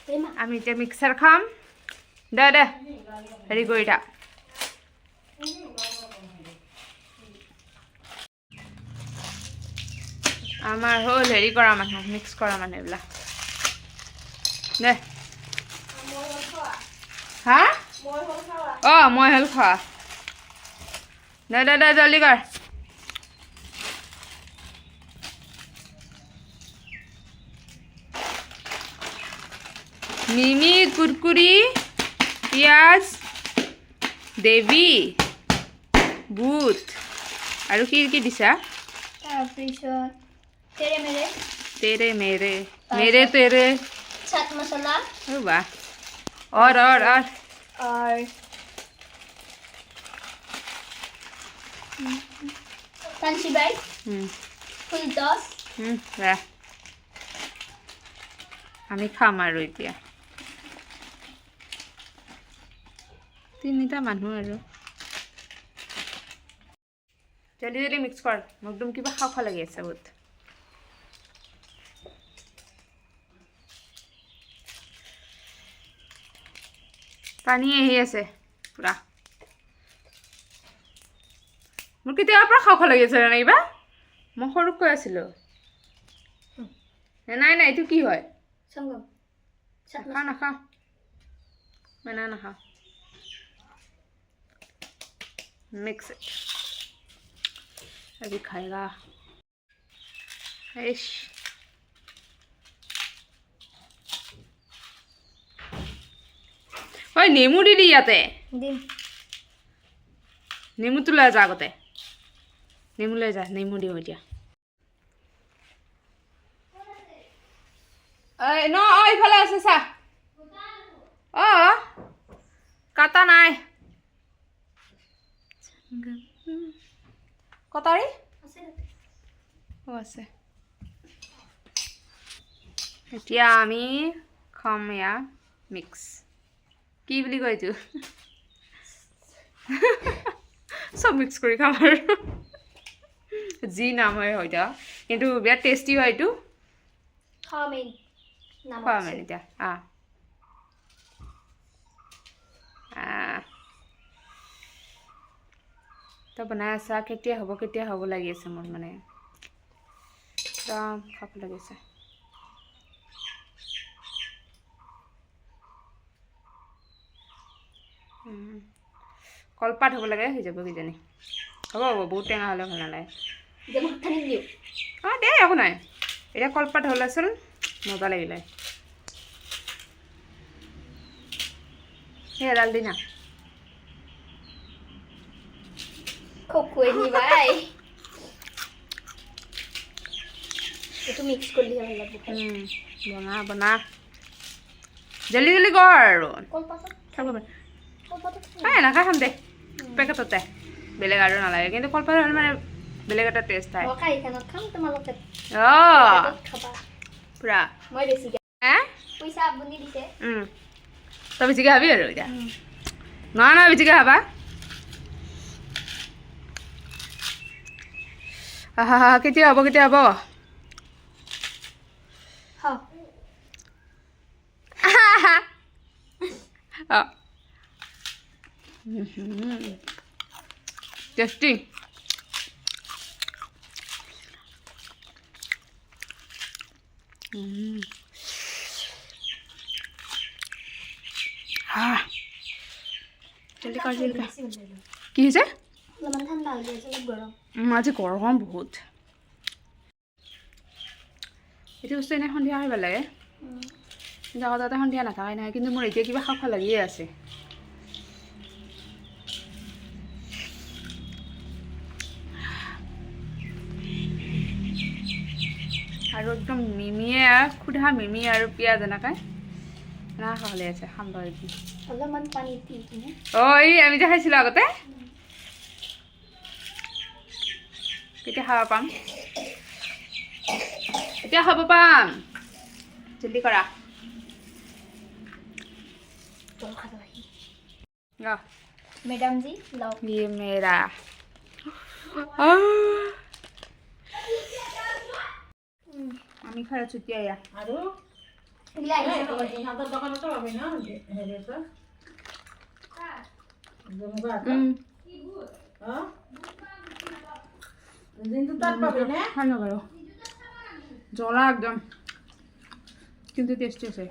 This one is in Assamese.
আমি এতিয়া মিক্সাৰ খাম দে হেৰি কৰি থাক আমাৰ হ'ল হেৰি কৰা মানুহ মিক্স কৰা মানুহ এইবিলাক দে হা মই হ'ল খোৱা দে জলদি কৰ মিমি কুৰকুৰি পিঁয়াজ দেৱী বুট আৰু কি দিছা তাৰপিছত তেৰে মেৰে মেৰে তেৰে চাট মছলা বাহ और फैंसी बैग फुल टॉस বাহ আমি খাম আৰু এতিয়া তিনিটা মানুহ আৰু জলদি মিক্স কৰ মোক একদম কিবা খাওঁ লাগি আছে বহুত পানী আহি আছে পুৰা মোৰ কেতিয়াৰ পৰা খাওঁ লাগি আছে নাইবা মই সৰুক কৈ আছিলোঁ নাই এইটো কি হয় संगम নাখাওঁ মই নাখাওঁ मिक्स अभी खाएगा ऐश ओए नेमू दी याते नेमू तो ले जा गते नेमू ले जा नेमू दी हो जा ए नो ओइ फले আছে सा কাটা নাই কটাৰী আছে এতিয়া আমি খাম এয়া মিক্স কি বুলি কয় এইটো সব মিক্স কৰি খাম আৰু যি নাম হয় হয়তো কিন্তু বিৰাট টেষ্টি হয় এইটো खामेन এতিয়া তো বনাই আছা কেতিয়া হ'ব লাগি আছে মোৰ মানে একদম খাব লাগিছে কলপাত হ'ব লাগে হৈ যাব কিজানি হ'ব বহুত টেঙা হ'লে ভাল নালাগে দে একো নাই এতিয়া কলপাত হ'লেচোন মজা লাগিলে সেই এডাল দি না खोखोए नहीं भाई ये तो मिक्स कर लिया वाला बना जल्दी कर নাখা খাম দে পেকেটতে বেলেগ আৰু নালাগে কিন্তু কলপাত হ'লে মানে বেলেগ এটা টেষ্ট হয় পুৰা মই বেছিকে পইচা আপুনি দিছে তই বেছিকে খাবি আৰু এতিয়া নহয় বেছিকে খাবা কেতিয়া হ'ব টেষ্টি জলদি কৰ কি হৈছে ঠাণ্ডা হৈ গৈছে গৰম আজি গৰম বহুত এইটো বস্তু এনেই সন্ধিয়া খাব লাগে কিন্তু আকৌ তাতে সন্ধিয়া নাথাকে নহয় কিন্তু মোৰ এতিয়া কিবা খাব লাগিয়ে আছে আৰু একদম খুধা মিমি আৰু পিঁয়াজ এনেকৈ খাবলৈ আছে খাম বাৰু অলপমান পানী আমি যে খাইছিলোঁ আগতে কেতিয়া খাব পাম জলদি কৰা मैडम जी लाओ ये मेरा আমি খাই আছো এতিয়া আৰু এগুলা আহিছে খবৰ। ইহঁতৰ দোকানতো পাবি ন হেৰি এটা জমুকা এটা দিনটো তাত পাবি নে খাই নাপাৰো জ্বলা একদম কিন্তু টেষ্টি আছে